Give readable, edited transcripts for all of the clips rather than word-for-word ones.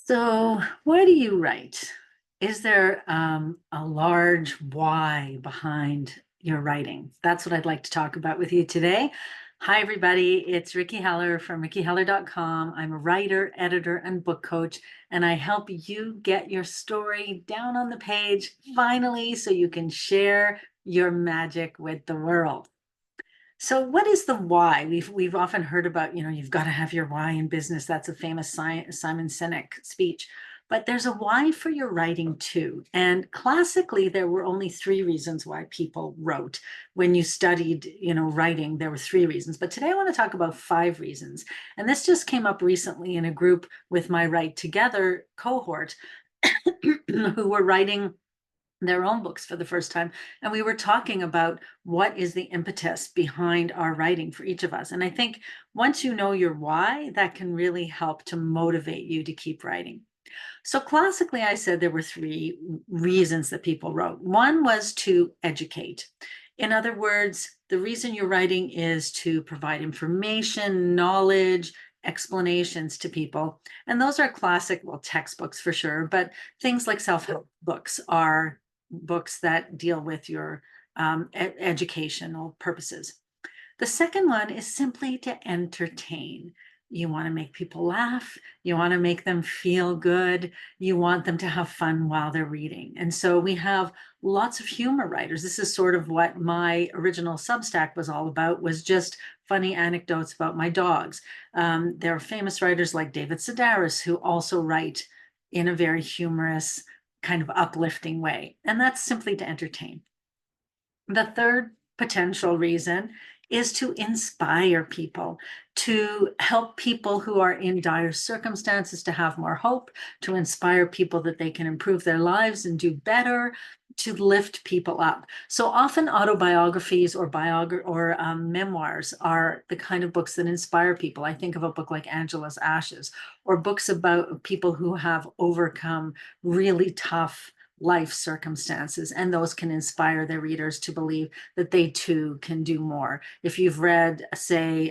So, why do you write? Is there a large why behind your writing? That's what I'd like to talk about with you today. Hi, everybody. It's Ricky Heller from rickyheller.com. I'm a writer, editor, and book coach, and I help you get your story down on the page finally so you can share your magic with the world. So what is the why? We've often heard about, you've got to have your why in business. That's a famous Simon Sinek speech. But there's a why for your writing too. And classically, there were only three reasons why people wrote. When you studied, writing, there were three reasons. But today I want to talk about five reasons. And this just came up recently in a group with my Write Together cohort who were writing their own books for the first time. And we were talking about what is the impetus behind our writing for each of us. And I think once you know your why, that can really help to motivate you to keep writing. So classically, I said there were three reasons that people wrote. One was to educate. In other words, the reason you're writing is to provide information, knowledge, explanations to people. And those are classic, well, textbooks for sure, but things like self-help books are books that deal with your educational purposes. The second one is simply to entertain. You want to make people laugh. You want to make them feel good. You want them to have fun while they're reading. And so we have lots of humor writers. This is sort of what my original Substack was all about, was just funny anecdotes about my dogs. There are famous writers like David Sedaris who also write in a very humorous, kind of uplifting way. And that's simply to entertain. The third potential reason is to inspire people, to help people who are in dire circumstances to have more hope, to inspire people that they can improve their lives and do better, to lift people up. So often autobiographies or memoirs are the kind of books that inspire people. I think of a book like Angela's Ashes, or books about people who have overcome really tough life circumstances, and those can inspire their readers to believe that they too can do more. If you've read, say,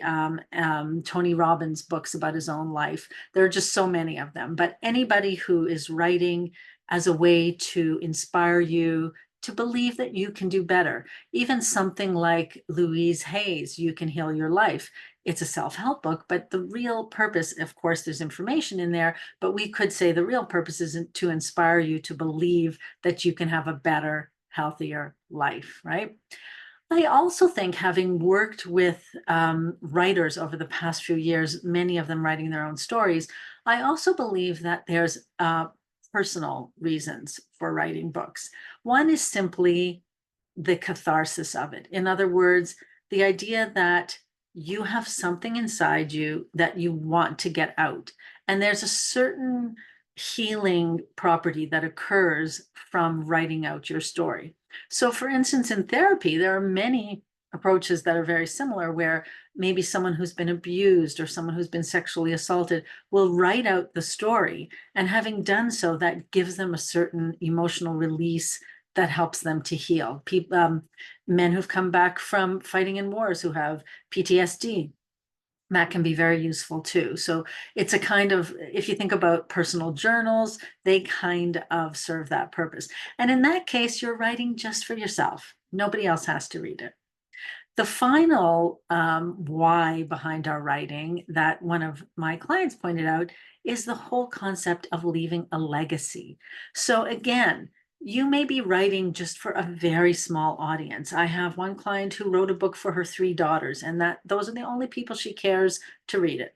Tony Robbins' books about his own life, there are just so many of them. But anybody who is writing as a way to inspire you to believe that you can do better, even something like Louise Hay's You Can Heal Your Life. It's a self-help book, but the real purpose, of course, there's information in there, but we could say the real purpose is to inspire you to believe that you can have a better, healthier life, right? I also think, having worked with writers over the past few years, many of them writing their own stories, I also believe that there's personal reasons for writing books. One is simply the catharsis of it. In other words, the idea that you have something inside you that you want to get out. And there's a certain healing property that occurs from writing out your story. So, for instance, in therapy, there are many approaches that are very similar, where maybe someone who's been abused or someone who's been sexually assaulted will write out the story. And having done so, that gives them a certain emotional release that helps them to heal. Men who've come back from fighting in wars who have PTSD, that can be very useful too. So it's a kind of, if you think about personal journals, they kind of serve that purpose. And in that case, you're writing just for yourself. Nobody else has to read it. The final why behind our writing that one of my clients pointed out is the whole concept of leaving a legacy. So again, you may be writing just for a very small audience. I have one client who wrote a book for her three daughters, and that those are the only people she cares to read it.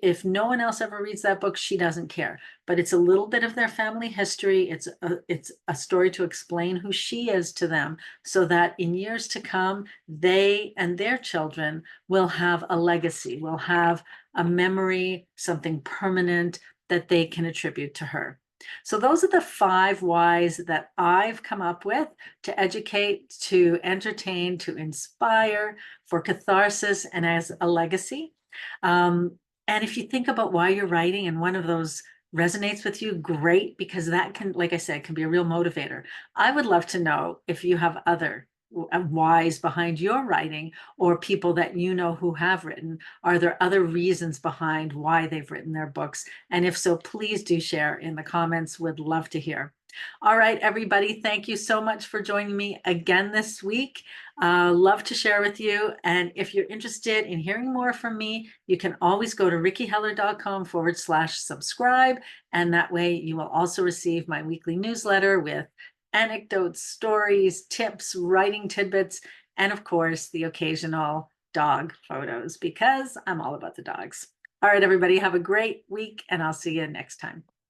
If no one else ever reads that book, she doesn't care. But it's a little bit of their family history. It's a story to explain who she is to them, so that in years to come, they and their children will have a legacy, will have a memory, something permanent that they can attribute to her. So those are the five whys that I've come up with: to educate, to entertain, to inspire, for catharsis, and as a legacy. And if you think about why you're writing and one of those resonates with you, great, because that can, like I said, can be a real motivator. I would love to know if you have other whys behind your writing, or people that you know who have written? Are there other reasons behind why they've written their books? And if so, please do share in the comments. Would love to hear. All right, everybody, thank you so much for joining me again this week. Love to share with you. And if you're interested in hearing more from me, you can always go to rickyheller.com/subscribe. And that way you will also receive my weekly newsletter with anecdotes, stories, tips, writing tidbits, and of course, the occasional dog photos, because I'm all about the dogs. All right, everybody, have a great week, and I'll see you next time.